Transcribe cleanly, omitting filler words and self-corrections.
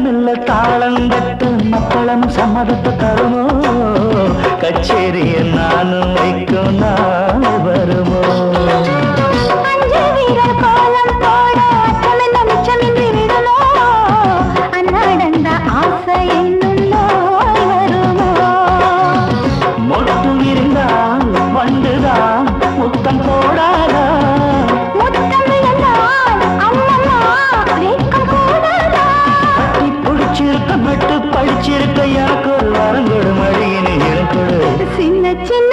மெல்ல தாளந்தட்டு மக்களும் சம்மதத்தை தருமோ கச்சேரிய நானும் வைக்கும் நாள் வருமோ மொட்டு இருந்தால் வண்டுதான் முத்தம் போடாதா படிச்சிருக்க எனக்கு ஒரு வரங்கொடு மழையினை எனக்கு சின்ன சின்ன